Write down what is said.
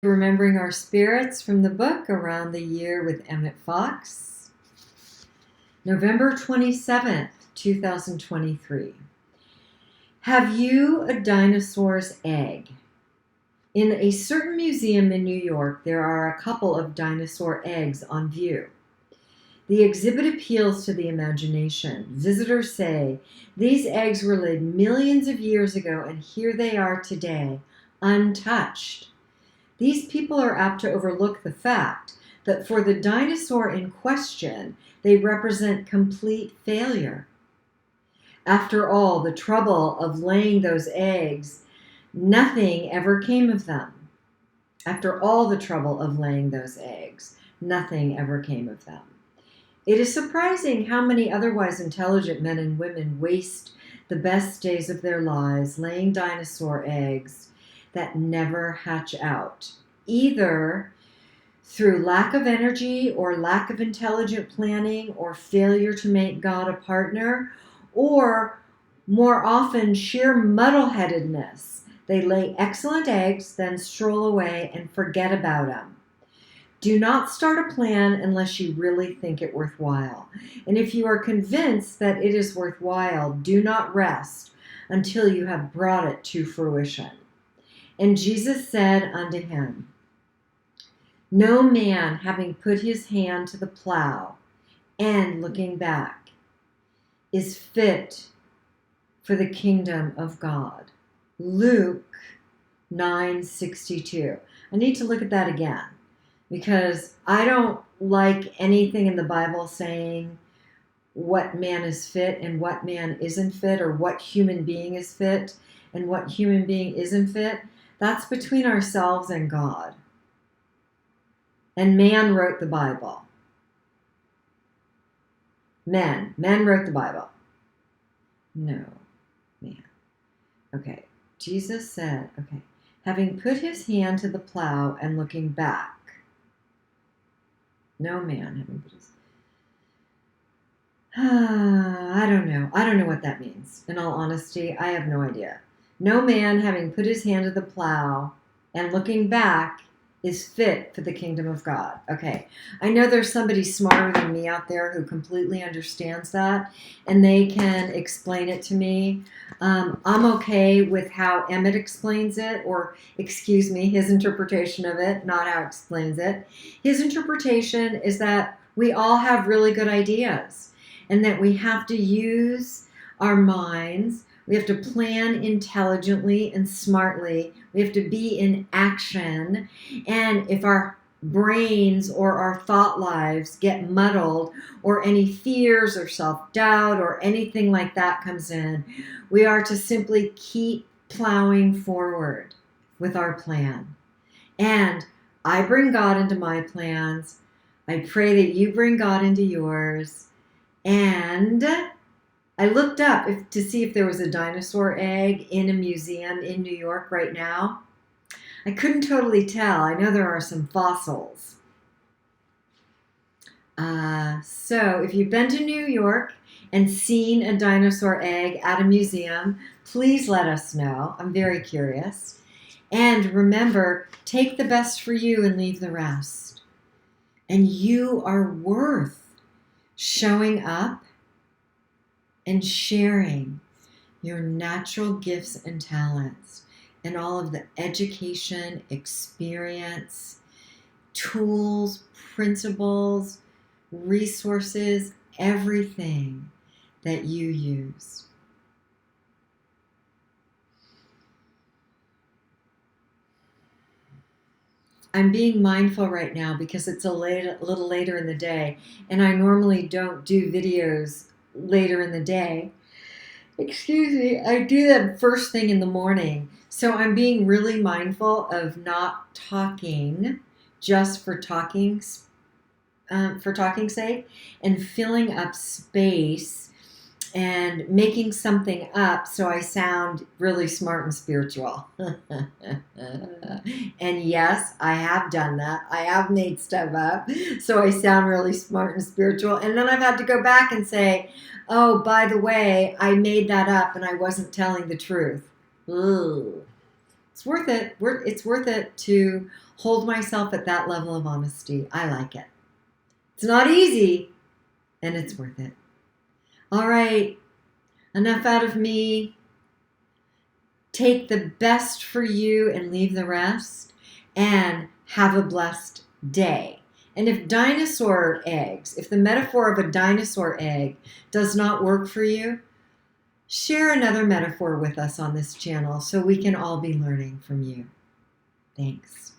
Remembering Our Spirits from the book Around the Year with Emmett Fox. November 27th, 2023. Have you a dinosaur's egg? In a certain museum in New York, there are a couple of dinosaur eggs on view. The exhibit appeals to the imagination. Visitors say these eggs were laid millions of years ago, and here they are today, untouched. These people are apt to overlook the fact that for the dinosaur in question, they represent complete failure. After all the trouble of laying those eggs, nothing ever came of them. After all the trouble of laying those eggs, nothing ever came of them. It is surprising how many otherwise intelligent men and women waste the best days of their lives laying dinosaur eggs that never hatch out, either through lack of energy or lack of intelligent planning or failure to make God a partner, or more often sheer muddleheadedness. They lay excellent eggs, then stroll away and forget about them. Do not start a plan unless you really think it worthwhile. And if you are convinced that it is worthwhile, do not rest until you have brought it to fruition. And Jesus said unto him, No man, having put his hand to the plow and looking back, is fit for the kingdom of God. Luke 9:62. I need to look at that again because I don't like anything in the Bible saying what man is fit and what man isn't fit, or what human being is fit and what human being isn't fit. That's between ourselves and God. And man wrote the Bible. Men wrote the Bible. No, man. Okay, Jesus said, having put his hand to the plow and looking back. No man having put his... I don't know what that means. In all honesty, I have no idea. No man having put his hand to the plow and looking back is fit for the kingdom of God. Okay, I know there's somebody smarter than me out there who completely understands that, and they can explain it to me. I'm okay with how Emmett explains it, or excuse me, his interpretation of it, not how he explains it. His interpretation is that we all have really good ideas, and that we have to use our minds. We have to plan intelligently and smartly. We have to be in action. And if our brains or our thought lives get muddled, or any fears or self-doubt or anything like that comes in, we are to simply keep plowing forward with our plan. And I bring God into my plans. I pray that you bring God into yours. And I looked up to see if there was a dinosaur egg in a museum in New York right now. I couldn't totally tell. I know there are some fossils. So if you've been to New York and seen a dinosaur egg at a museum, please let us know. I'm very curious. And remember, take the best for you and leave the rest. And you are worth showing up and sharing your natural gifts and talents and all of the education, experience, tools, principles, resources, everything that you use. I'm being mindful right now because it's a little later in the day, and I normally don't do videos later in the day. Excuse me, I do that first thing in the morning. So I'm being really mindful of not talking just for talking's sake, and filling up space and making something up so I sound really smart and spiritual. And yes, I have done that. I have made stuff up so I sound really smart and spiritual. And then I've had to go back and say, oh, by the way, I made that up and I wasn't telling the truth. Ooh. It's worth it. It's worth it to hold myself at that level of honesty. I like it. It's not easy, and it's worth it. All right, enough out of me. Take the best for you and leave the rest, and have a blessed day. And if dinosaur eggs, if the metaphor of a dinosaur egg does not work for you, share another metaphor with us on this channel so we can all be learning from you. Thanks.